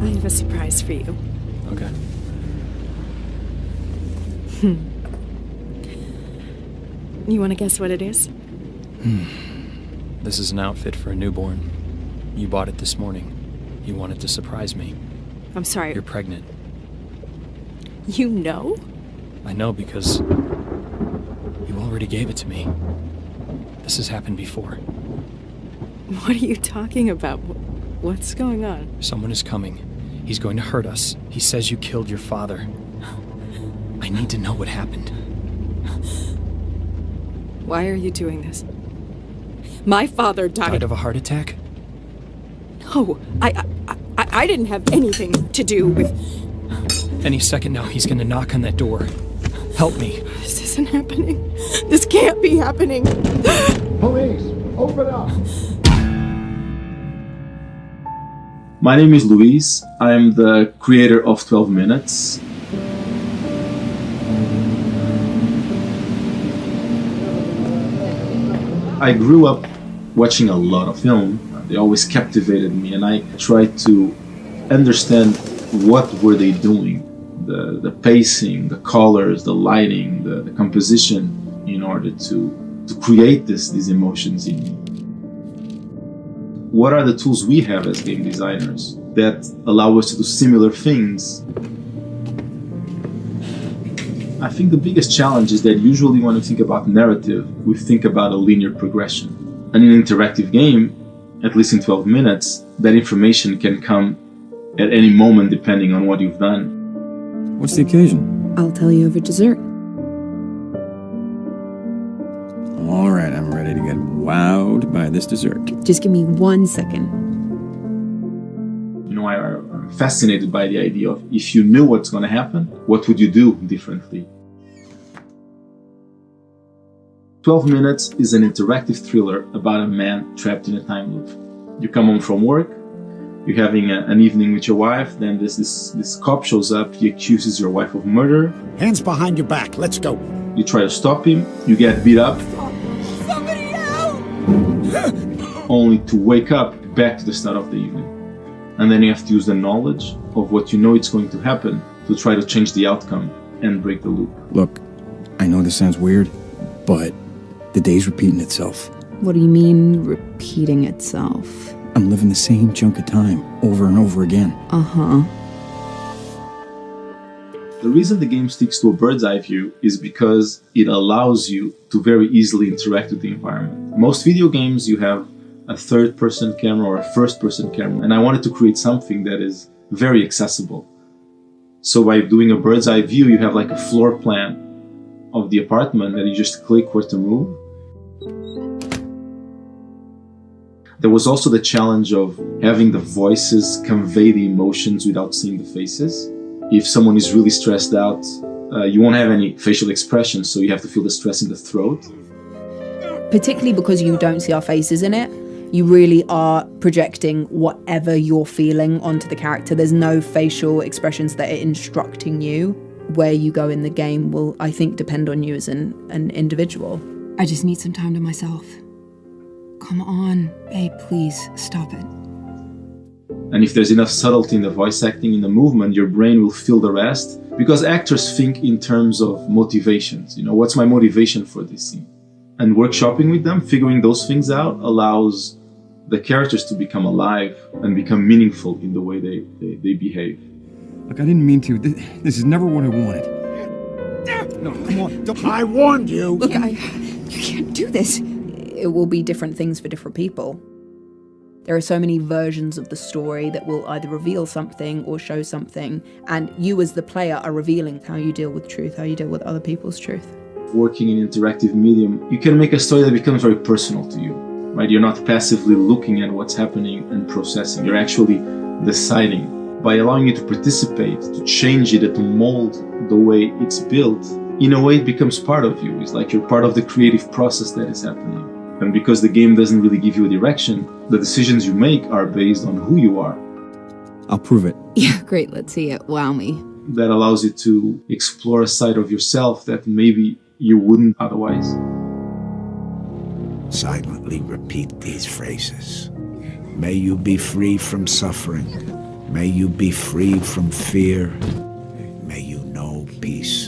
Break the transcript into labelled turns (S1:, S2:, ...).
S1: I have a surprise for you.
S2: Okay.
S1: You want to guess what it is?
S2: This is an outfit for a newborn. You bought it this morning. You wanted to surprise me.
S1: I'm sorry.
S2: You're pregnant.
S1: You know?
S2: I know because you already gave it to me. This has happened before.
S1: What are you talking about? What's going on?
S2: Someone is coming. He's going to hurt us. He says you killed your father. I need to know what happened.
S1: Why are you doing this? My father died.
S2: Died of a heart attack?
S1: No, I didn't have anything to do with...
S2: Any second now, he's gonna knock on that door. Help me.
S1: This isn't happening. This can't be happening.
S3: Police, open up.
S4: My name is Luis. I'm the creator of 12 Minutes. I grew up watching a lot of film. They always captivated me, and I tried to understand what were they doing. The pacing, the colors, the lighting, the composition, in order to create these emotions in me. What are the tools we have as game designers that allow us to do similar things? I think the biggest challenge is that usually when we think about narrative, we think about a linear progression. And in an interactive game, at least in 12 minutes, that information can come at any moment depending on what you've done.
S5: What's the occasion?
S6: I'll tell you over dessert.
S5: All right, I'm ready to get wowed by this dessert.
S6: Just give me 1 second.
S4: You know, I'm fascinated by the idea of if you knew what's going to happen, what would you do differently? 12 Minutes is an interactive thriller about a man trapped in a time loop. You come home from work, you're having an evening with your wife, then this cop shows up, he accuses your wife of murder.
S3: Hands behind your back, let's go.
S4: You try to stop him, you get beat up.
S1: Somebody help!
S4: Only to wake up back to the start of the evening. And then you have to use the knowledge of what you know it's going to happen to try to change the outcome and break the loop.
S5: Look, I know this sounds weird, but the day's repeating itself.
S6: What do you mean, repeating itself?
S5: I'm living the same chunk of time over and over again.
S6: Uh-huh.
S4: The reason the game sticks to a bird's eye view is because it allows you to very easily interact with the environment. Most video games, you have a third-person camera or a first-person camera, and I wanted to create something that is very accessible. So by doing a bird's eye view, you have like a floor plan of the apartment that you just click where to move. There was also the challenge of having the voices convey the emotions without seeing the faces. If someone is really stressed out, you won't have any facial expression, so you have to feel the stress in the throat.
S6: Particularly because you don't see our faces in it, you really are projecting whatever you're feeling onto the character. There's no facial expressions that are instructing you. Where you go in the game will, I think, depend on you as an individual. I just need some time to myself. Come on, babe, please, stop it.
S4: And if there's enough subtlety in the voice acting, in the movement, your brain will fill the rest. Because actors think in terms of motivations. You know, what's my motivation for this scene? And workshopping with them, figuring those things out, allows the characters to become alive and become meaningful in the way they behave.
S5: Look, I didn't mean to. This is never what I wanted. No, come on. Don't.
S3: I warned you.
S6: Look, you can't do this. It will be different things for different people. There are so many versions of the story that will either reveal something or show something, and you as the player are revealing how you deal with truth, how you deal with other people's truth.
S4: Working in interactive medium, you can make a story that becomes very personal to you, right? You're not passively looking at what's happening and processing. You're actually deciding. By allowing you to participate, to change it, and to mold the way it's built, in a way it becomes part of you. It's like you're part of the creative process that is happening. And because the game doesn't really give you a direction, the decisions you make are based on who you are.
S5: I'll prove it.
S6: Yeah, great, let's see it. Wow me.
S4: That allows you to explore a side of yourself that maybe you wouldn't otherwise.
S3: Silently repeat these phrases. May you be free from suffering. May you be free from fear. May you know peace.